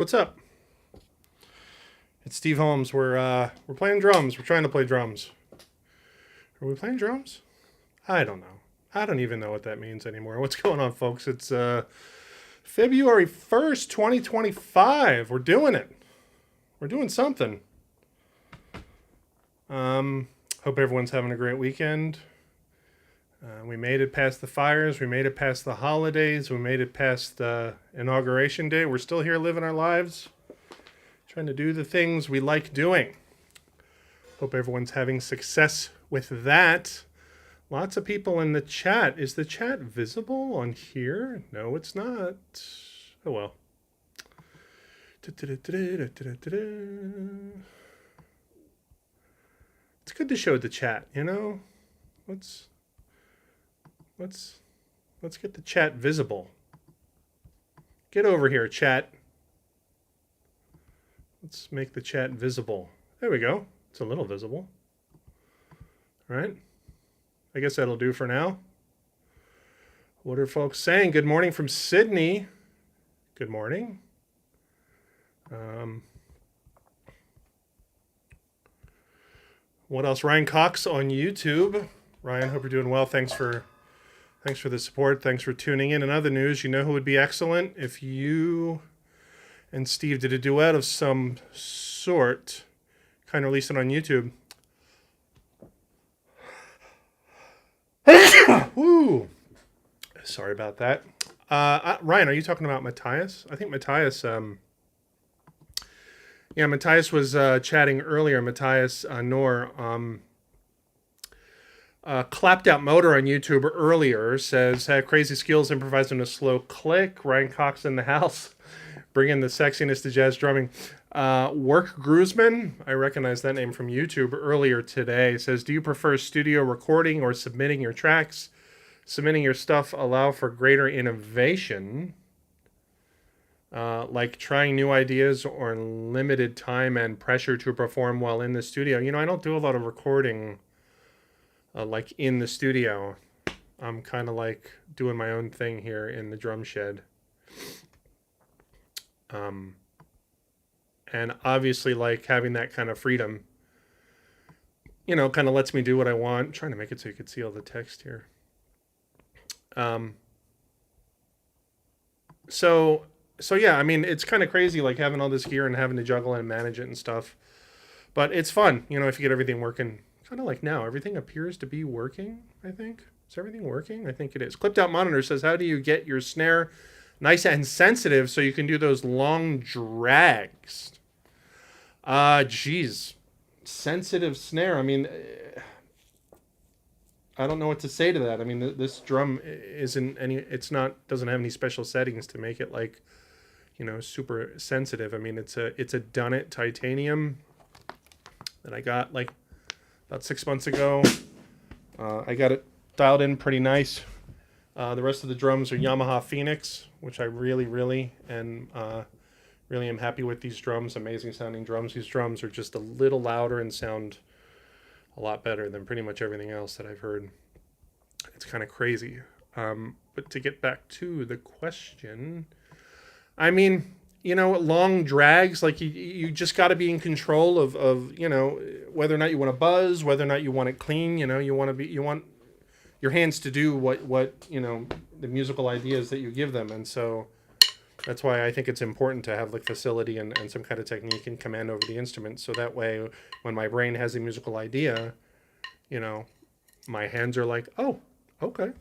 What's up? It's Steve Holmes. We're playing drums. We're trying to play drums. Are we playing drums? I don't know. I don't even know what that means anymore. What's going on, folks? It's February 1st, 2025. We're doing it. We're doing something. Hope everyone's having a great weekend. We made it past the fires. We made it past the holidays. We made it past Inauguration Day. We're still here living our lives, trying to do the things we like doing. Hope everyone's having success with that. Lots of people in the chat. Is the chat visible on here? No, it's not. Oh, well. It's good to show the chat, you know? Let's get the chat visible. Get over here, chat. Let's make the chat visible. There we go. It's a little visible. All right. I guess that'll do for now. What are folks saying? Good morning from Sydney. Good morning. What else? Ryan Cox on YouTube. Ryan, hope you're doing well. Thanks for the support. Thanks for tuning in. In other news, you know who would be excellent? If you and Steve did a duet of some sort, kind of released it on YouTube. Woo! Sorry about that. Ryan, are you talking about Matthias? I think Matthias, Matthias was chatting earlier. Matthias Noor, clapped out motor on YouTube earlier says, had crazy skills improvising a slow click. Ryan Cox in the house, bringing the sexiness to jazz drumming. Work Gruzman, I recognize that name from YouTube earlier today, says, do you prefer studio recording or submitting your tracks? Submitting your stuff allow for greater innovation, like trying new ideas or limited time and pressure to perform while in the studio. You know, I don't do a lot of recording like in the studio. I'm kind of like doing my own thing here in the drum shed. And obviously, like, having that kind of freedom, you know, kind of lets me do what I want. I'm trying to make it so you could see all the text here. So yeah, I mean, it's kind of crazy, like, having all this gear and having to juggle and manage it and stuff. But it's fun, you know, if you get everything working. Kind of like now, everything appears to be working, I think. Is everything working? I think it is. Clipped Out Monitor says, how do you get your snare nice and sensitive so you can do those long drags? Geez. Sensitive snare. I mean, I don't know what to say to that. I mean, this drum doesn't have any special settings to make it, like, you know, super sensitive. I mean, it's a Dunnett titanium that I got like about 6 months ago. I got it dialed in pretty nice. The rest of the drums are Yamaha PHX, which I really am happy with these drums. Amazing sounding drums. These drums are just a little louder and sound a lot better than pretty much everything else that I've heard. It's kind of crazy. But to get back to the question, I mean, you know, long drags, like you just got to be in control of, you know, whether or not you want to buzz, whether or not you want it clean, you know, you want your hands to do what, you know, the musical ideas that you give them. And so that's why I think it's important to have like facility and some kind of technique and command over the instrument. So that way, when my brain has a musical idea, you know, my hands are like, oh, okay.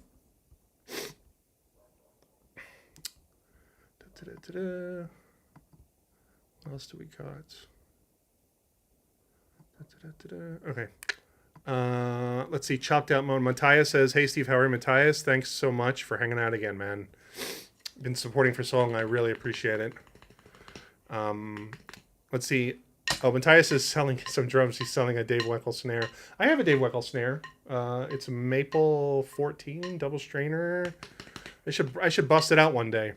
What else do we got? Okay. Let's see. Chopped Out Mode. Matthias says, hey, Steve, how are you, Matthias? Thanks so much for hanging out again, man. Been supporting for so long. I really appreciate it. Let's see. Oh, Matthias is selling some drums. He's selling a Dave Weckl snare. I have a Dave Weckl snare. It's a Maple 14 double strainer. I should bust it out one day.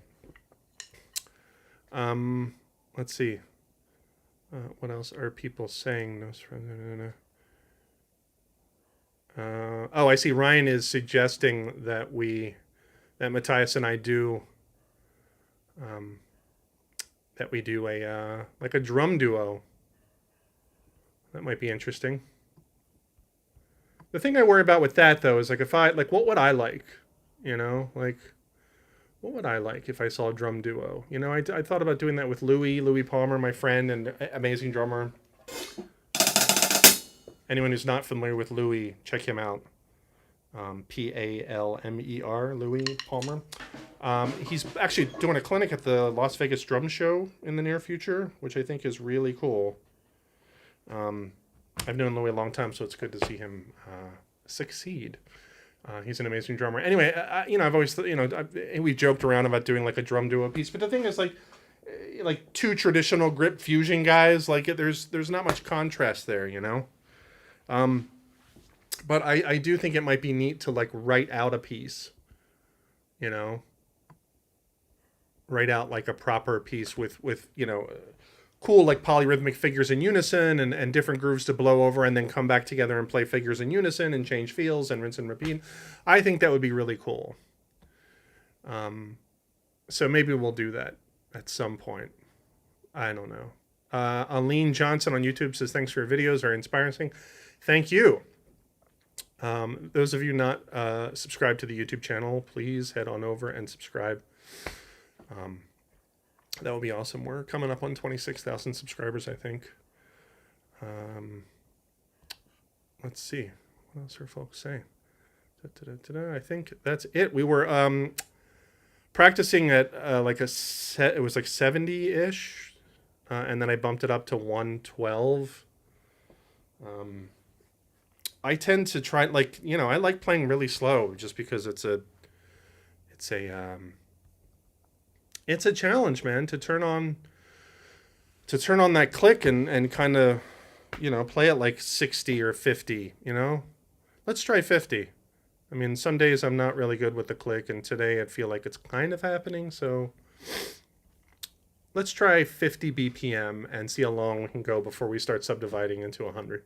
Let's see. What else are people saying? Oh, I see. Ryan is suggesting that Matthias and I do that we do a like a drum duo. That might be interesting. The thing I worry about with that though is like if I like what would I like, you know, like what would I like if I saw a drum duo? You know, I thought about doing that with Louis Palmer, my friend and amazing drummer. Anyone who's not familiar with Louis, check him out. Palmer, Louis Palmer. He's actually doing a clinic at the Las Vegas Drum Show in the near future, which I think is really cool. I've known Louis a long time, so it's good to see him succeed. He's an amazing drummer. Anyway, you know, I've always, you know, we joked around about doing like a drum duo piece, but the thing is, like two traditional grip fusion guys, like there's not much contrast there, you know. But I do think it might be neat to like write out a piece, you know, write out like a proper piece with you know, cool like polyrhythmic figures in unison and different grooves to blow over and then come back together and play figures in unison and change feels and rinse and repeat. I think that would be really cool. So maybe we'll do that at some point. I don't know. Aline Johnson on YouTube says, thanks for your videos, very inspiring. Thank you. Those of you not subscribed to the YouTube channel, please head on over and subscribe. That would be awesome. We're coming up on 26,000 subscribers, I think. Let's see. What else are folks saying? I think that's it. We were practicing at like a set. It was like 70-ish. And then I bumped it up to 112. I tend to try, like, you know, I like playing really slow just because it's a challenge, man, to turn on that click and kind of, you know, play it like 60 or 50, you know. Let's try 50. I mean, some days I'm not really good with the click, and today I feel like it's kind of happening, so let's try 50 BPM and see how long we can go before we start subdividing into 100.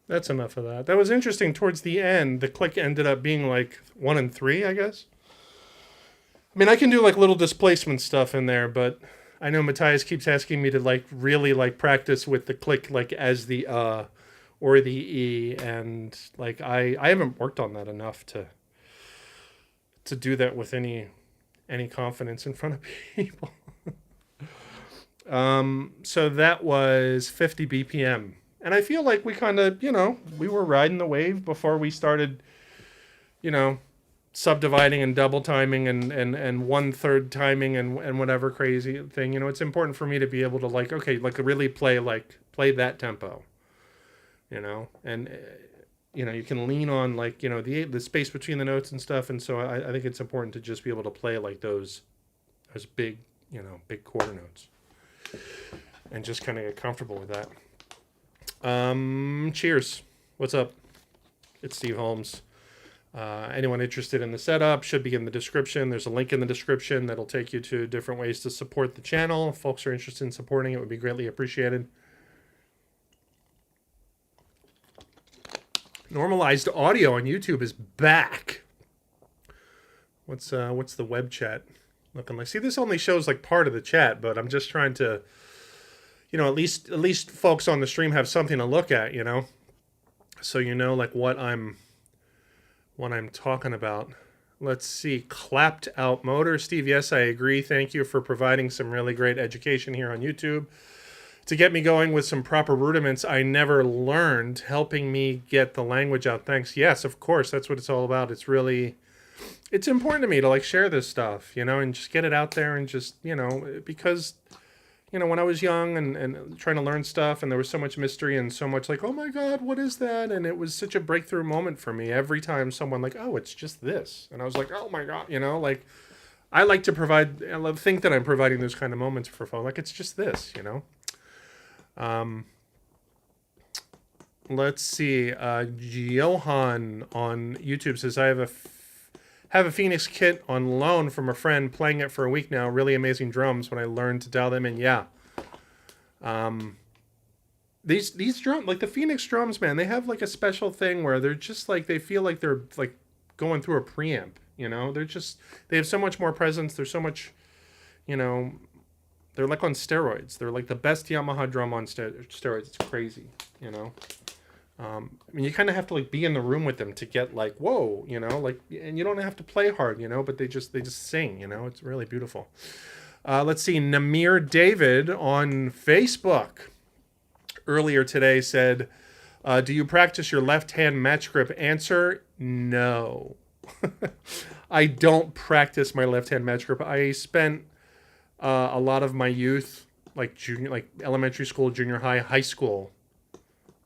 That's enough of that. That was interesting. Towards the end, the click ended up being like 1 and 3, I guess. I mean, I can do like little displacement stuff in there, but I know Matthias keeps asking me to like really like practice with the click like as the or the E, and like I haven't worked on that enough to do that with any confidence in front of people. So that was 50 BPM. And I feel like we kind of, we were riding the wave before we started, subdividing and double timing and 1/3 timing and whatever crazy thing. It's important for me to be able to like, okay, like really play that tempo, and you can lean on like, the space between the notes and stuff. And so I think it's important to just be able to play like those big, big quarter notes and just kind of get comfortable with that. Cheers. What's up? It's Steve Holmes. Anyone interested in the setup should be in the description. There's a link in the description that'll take you to different ways to support the channel. If folks are interested in supporting it, would be greatly appreciated. Normalized audio on YouTube is back. What's the web chat looking like? See, this only shows like part of the chat, but I'm just trying to, at least folks on the stream have something to look at, so like what I'm talking about. Let's see. Clapped out motor. Steve, yes, I agree. Thank you for providing some really great education here on YouTube to get me going with some proper rudiments I never learned, helping me get the language out. Thanks. Yes, of course. That's what it's all about. It's important to me to like share this stuff, and just get it out there and just, because, when I was young and trying to learn stuff, and there was so much mystery and so much like, oh my God, what is that? And it was such a breakthrough moment for me every time someone like, oh, it's just this. And I was like, oh my God, like I like to think that I'm providing those kind of moments for folks. Like, it's just this, Let's see. Johan on YouTube says, I have a Phoenix kit on loan from a friend, playing it for a week now. Really amazing drums when I learned to dial them in. Yeah. These drums, like the Phoenix drums, man, they have like a special thing where they're just like, they feel like they're like going through a preamp, they have so much more presence. There's so much, they're like on steroids. They're like the best Yamaha drum on steroids. It's crazy, I mean, you kind of have to like be in the room with them to get like, whoa, like, and you don't have to play hard, but they just sing, it's really beautiful. Let's see. Namir David on Facebook earlier today said, do you practice your left hand match grip? Answer, no. I don't practice my left hand match grip. I spent a lot of my youth, like elementary school, junior high, high school,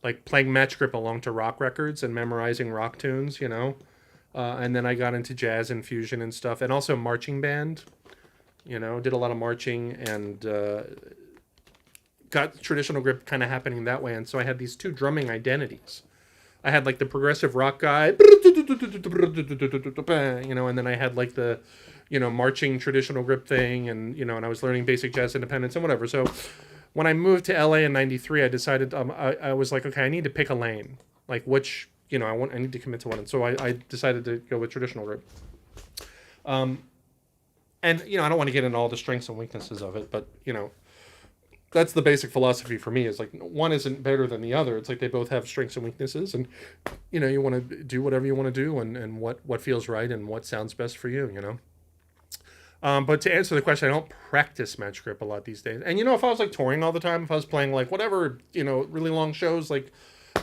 like playing match grip along to rock records and memorizing rock tunes, and then I got into jazz and fusion and stuff, and also marching band, did a lot of marching and got traditional grip kind of happening that way. And so I had these two drumming identities. I had like the progressive rock guy, and then I had like the, marching traditional grip thing, and, and I was learning basic jazz independence and whatever. So when I moved to LA in '93, I decided I was like, okay, I need to pick a lane, like which I need to commit to one, and so I decided to go with traditional grip. And I don't want to get into all the strengths and weaknesses of it, but that's the basic philosophy for me. Is like one isn't better than the other. It's like they both have strengths and weaknesses, and you want to do whatever you want to do, and what feels right and what sounds best for you. But to answer the question, I don't practice match grip a lot these days. And, if I was like touring all the time, if I was playing like whatever, really long shows, like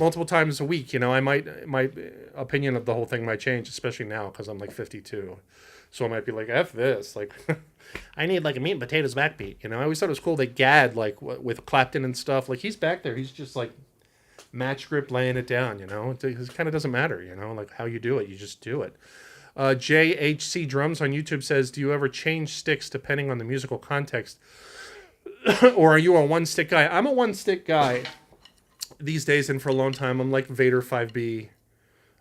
multiple times a week, my opinion of the whole thing might change, especially now because I'm like 52. So I might be like, F this, like I need like a meat and potatoes backbeat. I always thought it was cool that Gadd, like with Clapton and stuff, like he's back there. He's just like match grip laying it down, it kind of doesn't matter, like how you do it, you just do it. JHC Drums on YouTube says, do you ever change sticks depending on the musical context? Or are you a one-stick guy? I'm a one-stick guy these days, and for a long time, I'm like Vader 5B.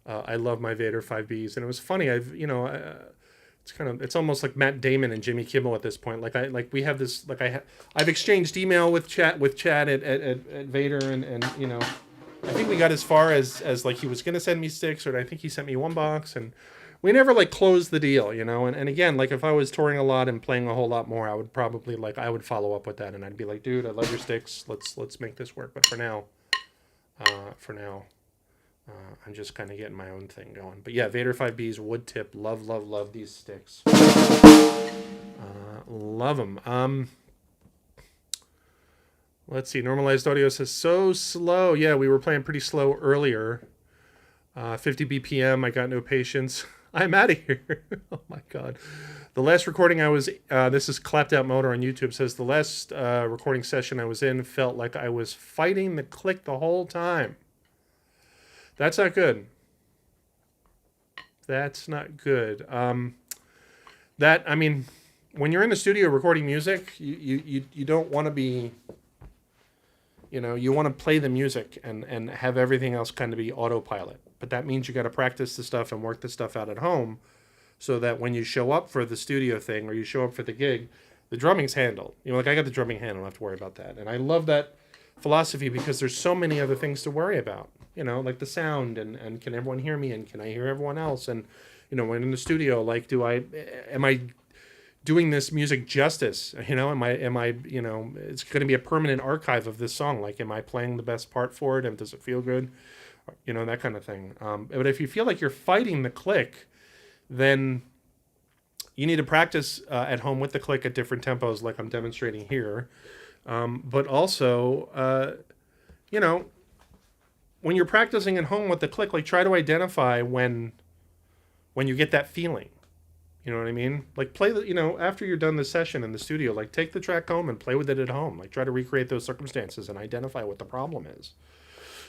I love my Vader 5Bs, and it was funny. It's almost like Matt Damon and Jimmy Kimmel at this point. We have this, I've exchanged email with Chad at Vader, and I think we got as far as like he was gonna send me sticks, or I think he sent me one box, and we never like closed the deal, you know. And again, like if I was touring a lot and playing a whole lot more, I would probably like I would follow up with that, and I'd be like, dude, I love your sticks. Let's make this work. But for now, I'm just kind of getting my own thing going. But yeah, Vader 5Bs, wood tip, love these sticks. Love them. Let's see. Normalized audio says so slow. Yeah, we were playing pretty slow earlier. 50 BPM. I got no patience. I'm out of here. Oh my god. The last recording I was. This is Clapped Out Motor on YouTube. Says the last recording session I was in felt like I was fighting the click the whole time. That's not good. That's not good. That I mean, when you're in the studio recording music, you don't want to be. You know, you want to play the music and have everything else kind of be autopilot. But that means you got to practice the stuff and work the stuff out at home so that when you show up for the studio thing or you show up for the gig, the drumming's handled. You know, like I got the drumming handled. I don't have to worry about that. And I love that philosophy because there's so many other things to worry about. You know, like the sound and can everyone hear me and can I hear everyone else? And, you know, when in the studio, like, am I doing this music justice? You know, am I, you know, it's going to be a permanent archive of this song. Like, am I playing the best part for it? And does it feel good? You know, that kind of thing. But if you feel like you're fighting the click, then you need to practice at home with the click at different tempos, like I'm demonstrating here. But also, you know, when you're practicing at home with the click, like try to identify when you get that feeling. You know what I mean? Like play the, you know, after you're done the session in the studio, like take the track home and play with it at home. Like try to recreate those circumstances and identify what the problem is.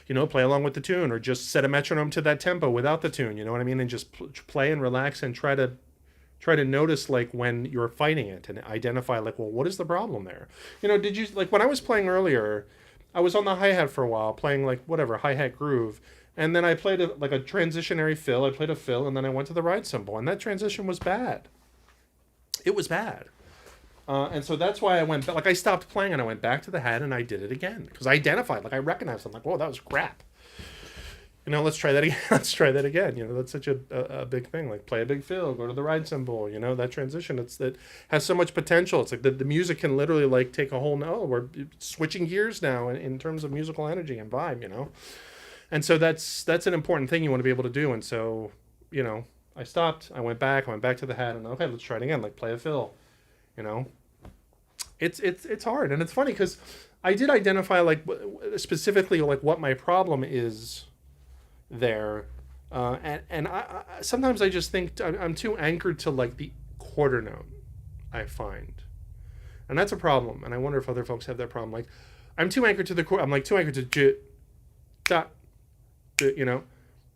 You know, play along with the tune or just set a metronome to that tempo without the tune. You know what I mean? And just play and relax and try to notice like when you're fighting it and identify like, well, what is the problem there? You know, did you like when I was playing earlier, I was on the hi-hat for a while playing like whatever hi-hat groove. And then I played like a transitionary fill. I played a fill, and then I went to the ride cymbal, and that transition was bad. It was bad, and so that's why I went. Like I stopped playing, and I went back to the hat, and I did it again because I identified, like I recognized. I'm like, whoa, that was crap. You know, let's try that again. Let's try that again. You know, that's such a big thing. Like play a big fill, go to the ride cymbal. You know, that transition. It has so much potential. It's like the music can literally like take a whole. No, we're switching gears now in terms of musical energy and vibe. You know. And so that's an important thing you want to be able to do. And so, you know, I stopped. I went back to the hat, and okay, let's try it again. Like play a fill. You know, it's hard, and it's funny because I did identify like specifically like what my problem is there, and I sometimes I just think I'm too anchored to like the quarter note. I find, and that's a problem. And I wonder if other folks have that problem. Like I'm too anchored to the quarter. I'm like too anchored to j, dot. You know,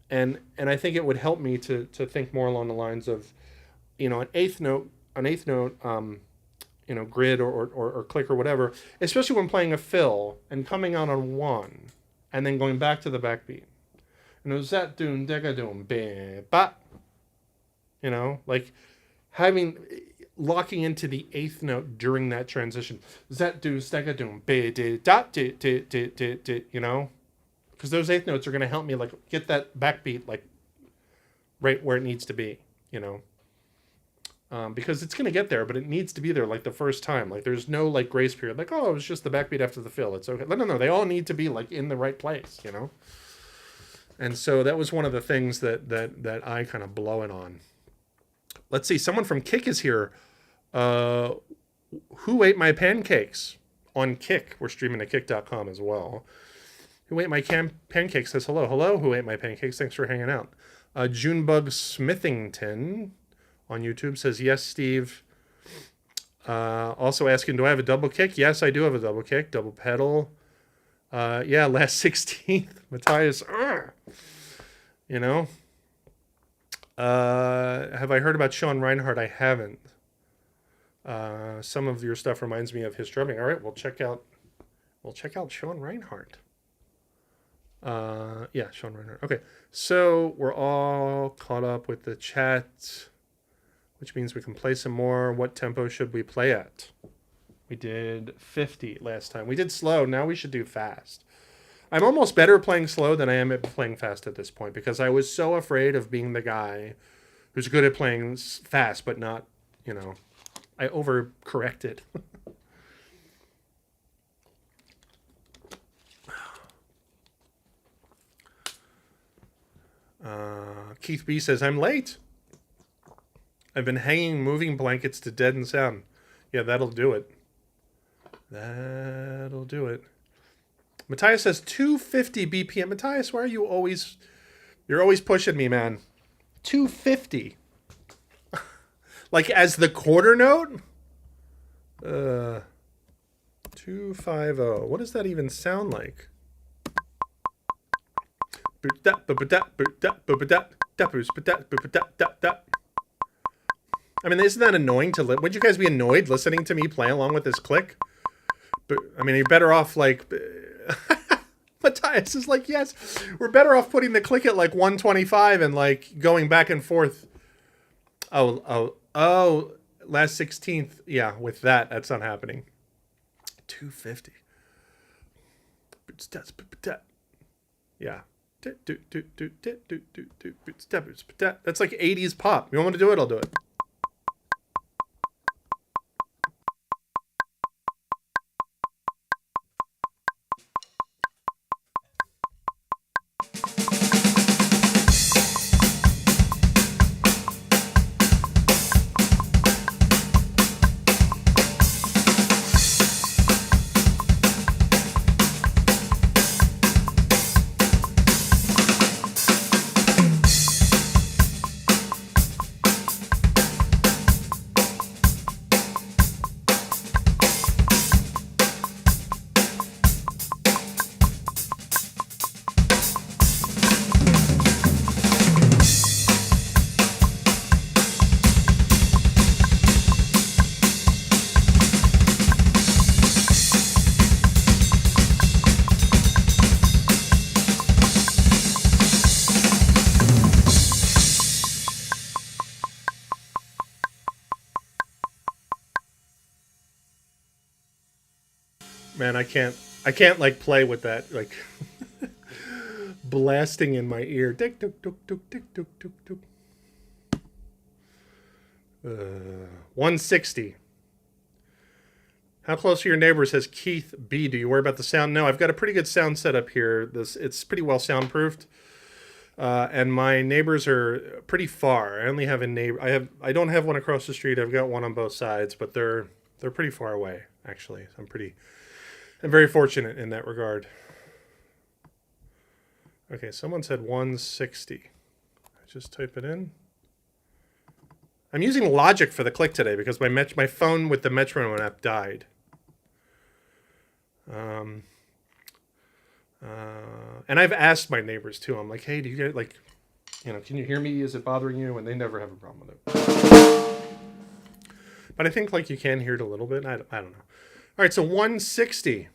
and I think it would help me to think more along the lines of, you know, an eighth note, you know, grid or click or whatever, especially when playing a fill and coming out on one and then going back to the backbeat. You know, zat doom dega doom be ba. You know, like locking into the eighth note during that transition. Zat do stega doom be de dot de. You know. Because those eighth notes are going to help me like get that backbeat like right where it needs to be, you know. Because it's going to get there, but it needs to be there like the first time. Like there's no like grace period. Like, oh, it was just the backbeat after the fill. It's okay. No. They all need to be like in the right place, you know. And so that was one of the things that I kind of blow it on. Let's see. Someone from Kick is here. Who ate my pancakes on Kick? We're streaming at kick.com as well. Who ate my pancakes says hello. Hello, who ate my pancakes? Thanks for hanging out. Junebug Smithington on YouTube says, yes, Steve. Also asking, do I have a double kick? Yes, I do have a double kick. Double pedal. Yeah, last 16th. Matthias. You know. Have I heard about Sean Reinhardt? I haven't. Some of your stuff reminds me of his drumming. All right, we'll check out Sean Reinhardt. Yeah, Sean Reinhardt. Okay, so we're all caught up with the chat, which means we can play some more. What tempo should we play at? We did 50 last time. We did slow. Now we should do fast. I'm almost better playing slow than I am at playing fast at this point because I was so afraid of being the guy who's good at playing fast, but not, you know, I overcorrected. Keith B says, I'm late. I've been hanging moving blankets to deaden sound. Yeah, that'll do it. That'll do it. Matthias says 250 BPM. Matthias, why are you always... You're always pushing me, man. 250. Like as the quarter note? 250. What does that even sound like? I mean, isn't that annoying to would you guys be annoyed listening to me play along with this click? But I mean, you're better off like Matthias is like, yes, we're better off putting the click at like 125 and like going back and forth. Oh, last 16th. Yeah, with that's not happening. 250. Yeah. That's like 80s pop. You want me to do it? I'll do it. Man, I can't like play with that like blasting in my ear. 160. How close are your neighbors? Says Keith B. Do you worry about the sound? No, I've got a pretty good sound setup here. It's pretty well soundproofed. And my neighbors are pretty far. I only have a neighbor. I don't have one across the street. I've got one on both sides, but they're pretty far away actually. I'm very fortunate in that regard. Okay, someone said 160. I just type it in. I'm using Logic for the click today because my phone with the Metronome app died. And I've asked my neighbors too. I'm like, hey, do you guys like, can you hear me? Is it bothering you? And they never have a problem with it. But I think like you can hear it a little bit. I don't know. All right, so 160.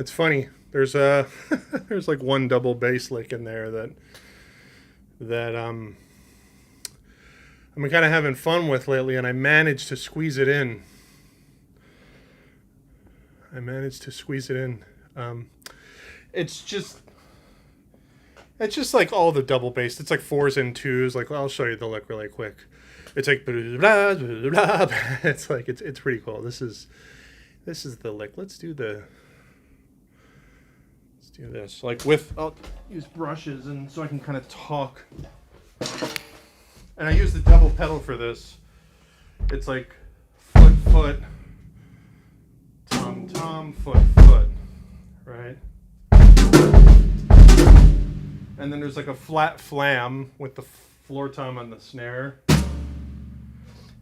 It's funny. There's a there's like one double bass lick in there that I'm kind of having fun with lately, and I managed to squeeze it in. It's just like all the double bass. It's like 4s and 2s. Like, I'll show you the lick really quick. It's like it's like it's pretty cool. This is the lick. Let's do this. Like I'll use brushes and so I can kind of talk. And I use the double pedal for this. It's like foot, foot, tom, tom, foot, foot, right? And then there's like a flat flam with the floor tom on the snare.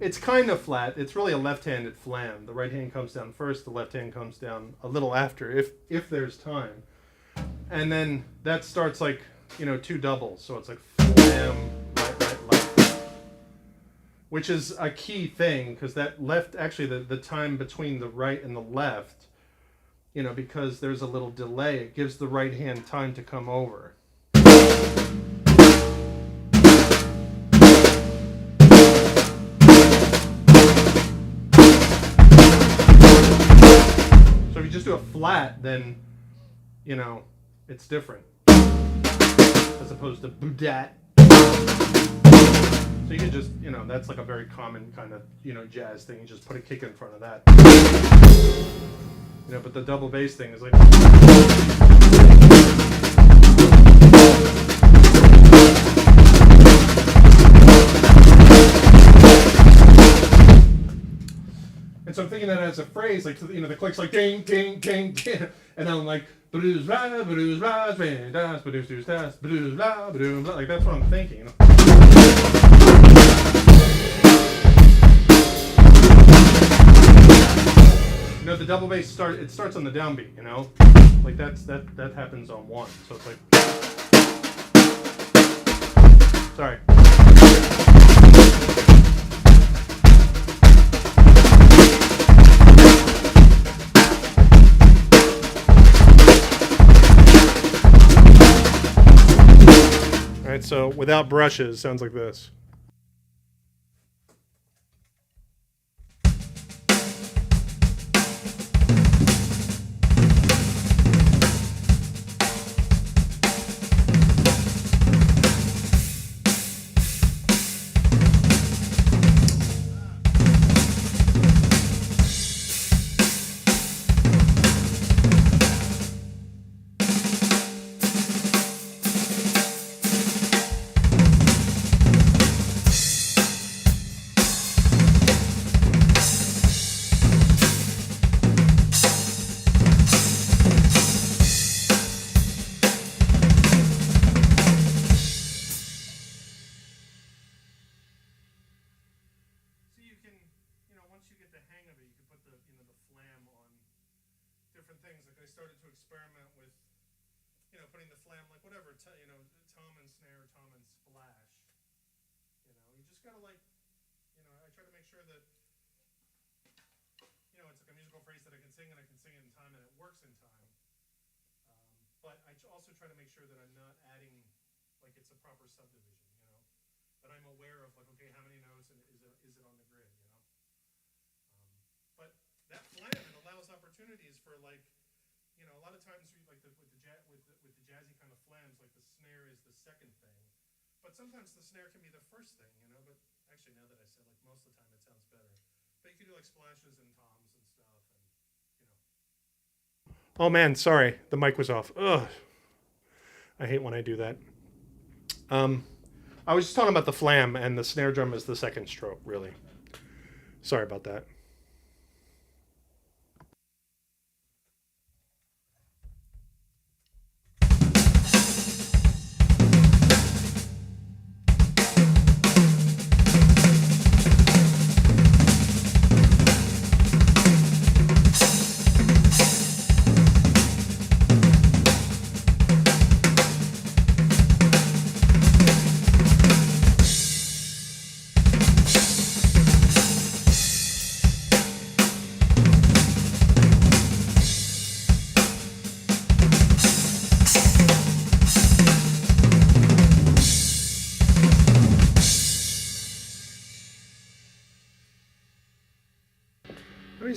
It's kind of flat. It's really a left-handed flam. The right hand comes down first. The left hand comes down a little after, if there's time. And then that starts like, 2 doubles. So it's like flam, right, left. Which is a key thing, because that left, actually the time between the right and the left, because there's a little delay, it gives the right hand time to come over. So if you just do a flat, then, it's different. As opposed to boodat. So you can just, that's like a very common kind of, jazz thing. You just put a kick in front of that. But the double bass thing is like... And so I'm thinking that as a phrase, like, the click's like ding, ding, ding, ding, and then I'm like blues, blah, blues, blah, das, blues, blues, das, blues, blah, blues, blah. Like that's what I'm thinking. The double bass starts on the downbeat. Like that happens on 1. So it's like, sorry. Alright, so without brushes, sounds like this. Things. Like I started to experiment with, putting the flam, like whatever, tom and snare, tom and splash. You just gotta I try to make sure that, it's like a musical phrase that I can sing and I can sing it in time and it works in time. But I also try to make sure that I'm not adding, like it's a proper subdivision, that I'm aware of, like, okay, how many notes and is it on the grid, But that flam, it allows opportunities for like, a lot of times with the jazzy kind of flams, like the snare is the second thing, but sometimes the snare can be the first thing, But actually, now that I said, like, most of the time it sounds better. But you can do like splashes and toms and stuff, and Oh man, sorry, the mic was off. Ugh, I hate when I do that. I was just talking about the flam, and the snare drum is the second stroke, really. Sorry about that.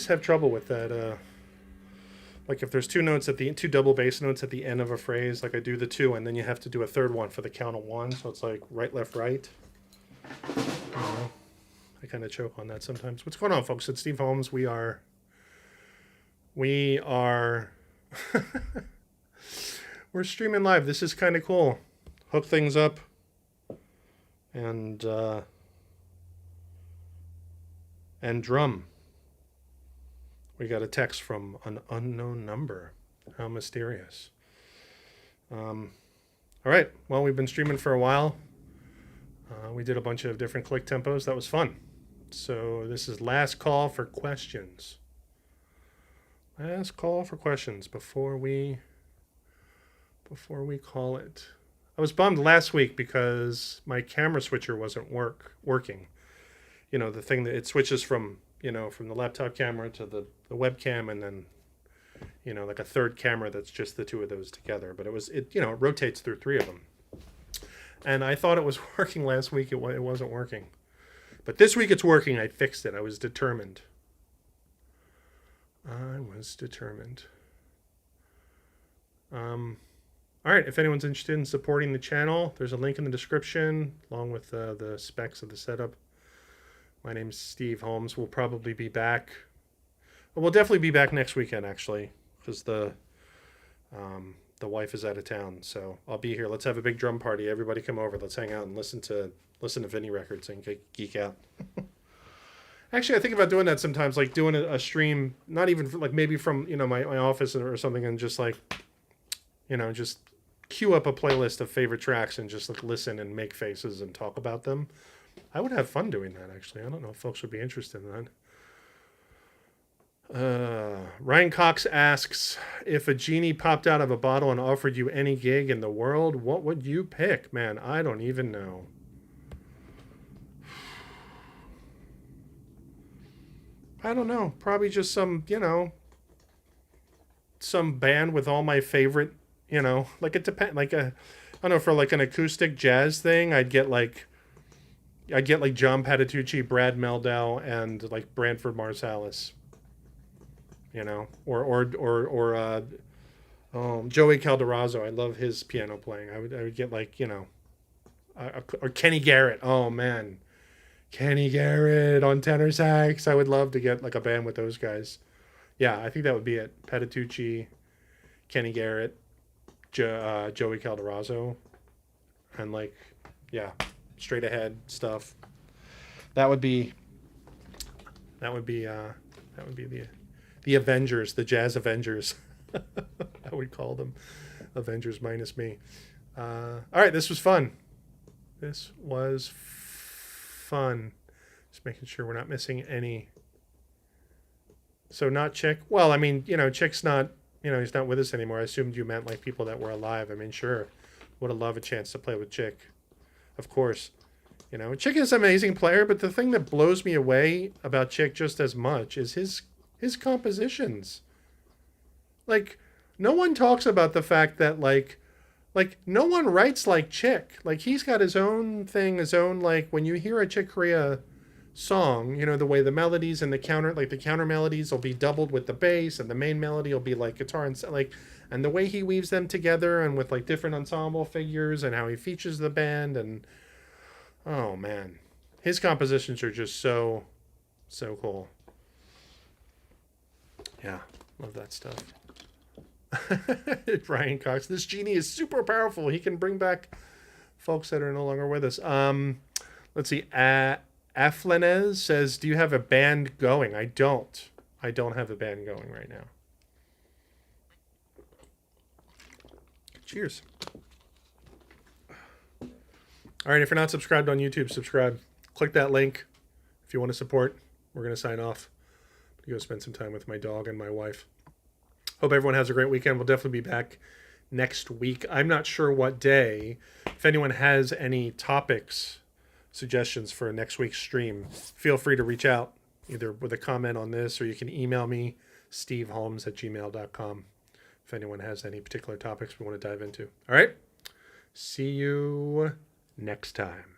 always have trouble with that. Like if there's two double bass notes at the end of a phrase, like I do the two, and then you have to do a third one for the count of one. So it's like right, left, right. I kind of choke on that sometimes. What's going on, folks? It's Steve Holmes. We are we're streaming live. This is kind of cool. Hook things up, and drum. We got a text from an unknown number. How mysterious. All right. Well, we've been streaming for a while. We did a bunch of different click tempos. That was fun. So this is last call for questions. Last call for questions before we call it. I was bummed last week because my camera switcher wasn't working. You know, the thing that it switches from, from the laptop camera to the webcam, and then, like a third camera that's just the two of those together. But it rotates through three of them. And I thought it was working last week. It wasn't working. But this week it's working. I fixed it. I was determined. All right, if anyone's interested in supporting the channel, there's a link in the description along with the specs of the setup. My name's Steve Holmes. We'll probably be back. Well, we'll definitely be back next weekend, actually, because the wife is out of town. So I'll be here. Let's have a big drum party. Everybody come over. Let's hang out and listen to Vinny records and geek out. Actually, I think about doing that sometimes, like doing a stream, not even maybe from my office or something, and just just queue up a playlist of favorite tracks and just listen and make faces and talk about them. I would have fun doing that, actually. I don't know if folks would be interested in that. Ryan Cox asks, if a genie popped out of a bottle and offered you any gig in the world, what would you pick? Man, I don't even know. I don't know. Probably just some band with all my favorite, it depends. I don't know, for an acoustic jazz thing, I'd get John Patitucci, Brad Meldau, and Branford Marsalis. Or Joey Calderazzo. I love his piano playing. I would get or Kenny Garrett. Oh man, Kenny Garrett on tenor sax. I would love to get a band with those guys. Yeah, I think that would be it. Patitucci, Kenny Garrett, Joey Calderazzo, and straight ahead stuff. That would be the Avengers, the Jazz Avengers. I would call them Avengers minus me. All right, this was fun. Just making sure we're not missing any. So not Chick. Well, I mean, Chick's not, he's not with us anymore. I assumed you meant people that were alive. I mean, sure, would have loved a chance to play with Chick. Of course. Chick is an amazing player, but the thing that blows me away about Chick just as much is his compositions. No one talks about the fact that no one writes like Chick. He's got his own thing, his own when you hear a Chick Corea song, the way the melodies and the counter melodies will be doubled with the bass, and the main melody will be guitar and and the way he weaves them together, and with different ensemble figures, and how he features the band, and oh man, his compositions are just so cool. Yeah, love that stuff. Brian Cox, this genie is super powerful. He can bring back folks that are no longer with us. Let's see. Aflanez says, do you have a band going? I don't have a band going right now. Cheers. All right, if you're not subscribed on YouTube, subscribe. Click that link if you want to support. We're going to sign off. Go spend some time with my dog and my wife. Hope everyone has a great weekend. We'll definitely be back next week. I'm not sure what day. If anyone has any topics, suggestions for next week's stream, feel free to reach out either with a comment on this, or you can email me, steveholmes@gmail.com, if anyone has any particular topics we want to dive into. All right. See you next time.